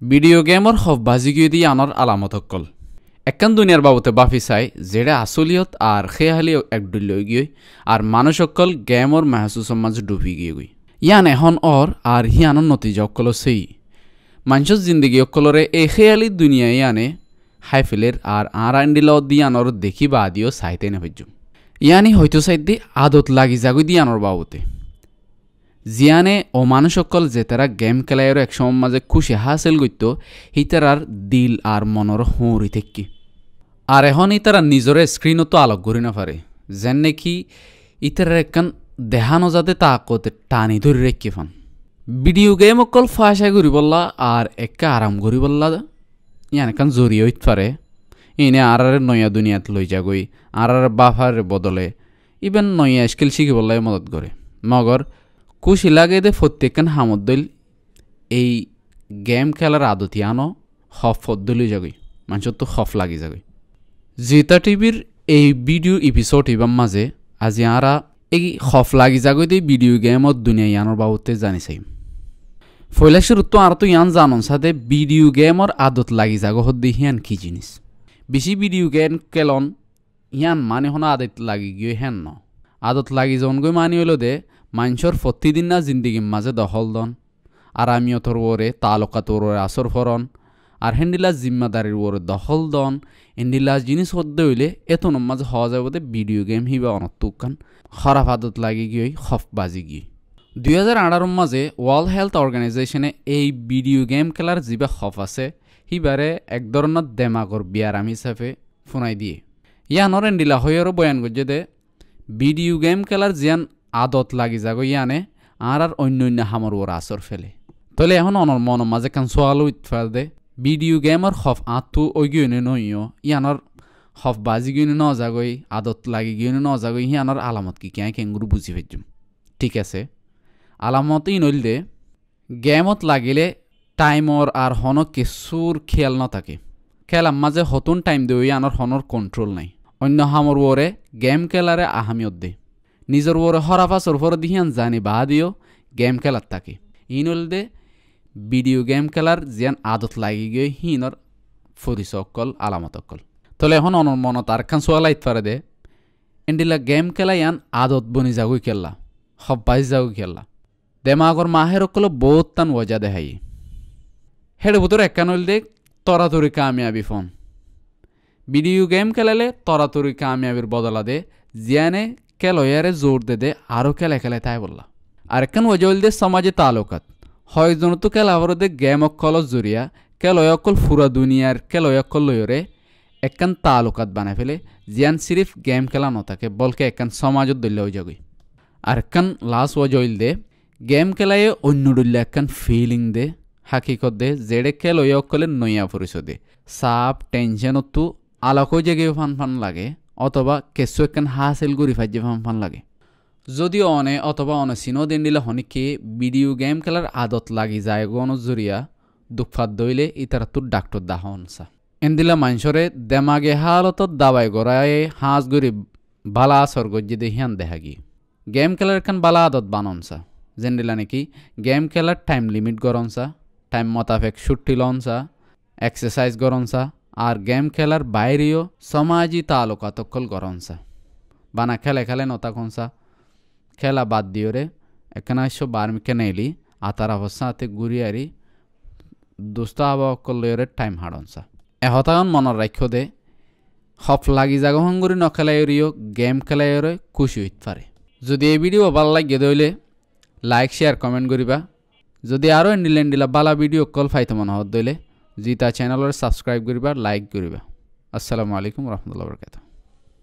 Video গেমৰ হফবাজিগি দি আনৰ আলামত অকল একখান দুনিয়ার বাবতে বাফি চাই যেটা আসলিয়ত আর খেয়ালি একডুল্লৈ গিয়ে আর মানুষ অকল গেমর মাহসুসের মাঝে ডুবি গিয়ে গই ইয়ান এখন আর হিয়ানোর নতিজা অকল সেই মানুষের জিন্দগি অকলরে এই খেয়ালি দুনিয়ায় আনে হাইফেলের আর আন্ডিল দিয়ানোর দেখি বা দিও চাইতে নেভেজুম ইয়ানি হয়তো সাইড দি আদত লাগি যাগই দিয়ানোর বাবতে জিয়ানে ও মানুষ অকল যে তারা গেম খেলাইয়ের একসময় মাঝে খুশি হাসিল করত হিতারার দিল আর মনর হুঁড়ি থেকি আর এখন ইতারা নিজরে স্ক্রিনও তো আলোক করি না পারে যেন নাকি ইতারার একখান দেহানো যাতে তাকতে টানি ধরে রেখে ফান ভিডিও গেম অকল ফাঁসাই করি বললা আর একা আরাম করি বললা ইয়ান একখান জড়িয়ে হইতে পারে ইনে আর নয়া দুনিয়াত লই যাগই আর বাফার বদলে ইভেন নয়া স্কিল শিখি বললাই মদত করে মগর খুশি লাগে দে প্রত্যেকখান হামদ্দল এই গেম খেলার আদতি আনো হফ ফদ্দলি যাগই মানুষের তো হফ লাগি যাগই জিতা টিভির এই ভিডিও এপিসোড ইবার মাঝে আজি আরা এই হফ লাগি যাগই দিয়ে ভিডিও গেমত দুনিয়া ইয়ানোর বাবদে জানি চাই ফয়লা শুরু তো আর তো ইয়ান জানন সাথে ভিডিও গেমর আদত লাগি যাগ হদ্দি হিয়ান কি জিনিস বেশি ভিডিও গেম কেলন ইয়ান মানে হন আদত লাগি গিয়ে হেন ন আদত লাগি যখন গই মানি হইল দে মানুষের প্রতিদিন না জিন্দিগির মাঝে দখল দন আরামিয়তর ওরে তালকাতর ওরে আসর ফরন আর হেন্ডিলা জিম্মাদারির ওরে দখল দন হেন্ডিলা জিনিস হদ্দে হইলে এত মাঝে হওয়া যাবে বোধে ভিডিও গেম হিবা অনতুকান খারাপ আদত লাগি গিয়ে হফ বাজি গিয়ে 2018 মাঝে ওয়ার্ল্ড হেলথ অর্গানাইজেশনে এই ভিডিও গেম খেলার যিবা হফ আছে হিবারে এক ধরনের দেমাগর বিয়ারাম হিসাবে ফোনাই দিয়ে ইয়ানর হেন্ডিলা হয়েরও বয়ান করছে দে ভিডিও গেম খেলার জিয়ান আদত লাগি যাগো ইয়ানে আর অন্য হামর ওর আসর ফেলে তলে এখন অনর মনের মাঝে কান সোয়ালো ইতফার দে ভিডিও গেমর হফ আঁতু ওই গিয়ে নইও ইয়ানর হফ বাজি গিয়ে ন যাগই আদত লাগি গিয়ে ন যাগই ইয়ানর আলামত কি কেঁ কেঙ্গুরু বুঝি ফেজুম ঠিক আছে আলামতই নইল দে গেমত লাগিলে টাইমর আর হন কিছুর খেয়াল ন থাকে খেলার মাঝে হতুন টাইম দে ইয়ানর হনর কন্ট্রোল নাই অন্য হামর ওরে গেম খেলারে আহামিয়ত দে নিজের ওরে হরাফাসর ফর দিহিয়ান জানি বা দিও গেম খেলার থাকে ইনল দে ভিডিও গেম খেলার জিয়ান আদত লাগি গিয়ে হিনর ফরিস অকল আলামত অকল তলে এখন অনর মনত আর খান সোয়ালাইত পারে দে এন্ডিলা গেম খেলা ইয়ান আদত বনি যাগুই খেললা হব্বাইজ যাগুই খেললা দেমাগর মাহের অকল বহুত টান ওজা দেহাই হেড বুতর একান হইল দে তরাতরি কামিয়াবি ফোন ভিডিও গেম খেলালে তরাতরি কামিয়াবির বদলা দে জিয়ানে কেলয়ারে জোর দে দে আরও খেলে তাই বললা আরেকখান ওজল দে সমাজে তালুকাত হয়জন তো খেলাবর দে গেম অকল জরিয়া কেলয় অকল ফুরা দুনিয়ার কেলয় অকল লয়রে একখান তালুকাত বানাই ফেলে জিয়ান সিরিফ গেম খেলা নথাকে বলকে একখান সমাজত দল্য হয়ে যাবি আরেকখান লাস্ট ওজল দে গেম খেলায় অন্য ডল্য একখান ফিলিং দে হাকিকত দে যেড়ে কেলয় অকলে নইয়া পরিচয় দে সাপ টেনশনত তো আলাকো জেগে ফান লাগে অথবা কেঁচু একখান হাসিল করি ফাইজে ফান লাগে যদিও অনে অথবা অনচিনো দিন দিলে হনিকে ভিডিও গেম খেলার আদত লাগি যায় গণত জরিয়া দুঃখাত দইলে ইতারা তোর ডাক্তর দাহ অনসা এনদিলা মানুষরে দেমাগে হালতত দাবাই গড়ায় হাঁস গড়ি বালা আসর গজ্জে দেহিয়ান দেখা গিয়ে গেম খেলার একখান বালা আদত বাননসা যেন দিলা নাকি গেম খেলার টাইম লিমিট গরমসা টাইম মোতাবেক ছুটি লনসা এক্সারসাইজ গরমসা আর গেম খেলার বাইরেও সমাজি তালুকাতকল গরমসা বানা খেলে নতা কনসা খেলা বাদ দিওরে এখানে বার্মিকে নেইলি আতার অবস্থা হাতে ঘুরিয়ারি দুস্ত আবহাওয়া লয়রে টাইম হাড়নসা এহতাগন মনের রাখ্য দে হফ লাগি জাগহন গুরি নখেলাইরিও গেম খেলাইরে খুশি হইতে পারে যদি এই ভিডিও ভালো লাগে দইলে লাইক শেয়ার কমেন্ট করিবা যদি আরও এন্ডিলা বালা ভিডিও কল ফাইতে মনে হত দইলে জিতা চ্যানেলের সাবস্ক্রাইব করিবা লাইক করিবা আসসালামু আলাইকুম রহমতুল্লাহ বরকাতুহু।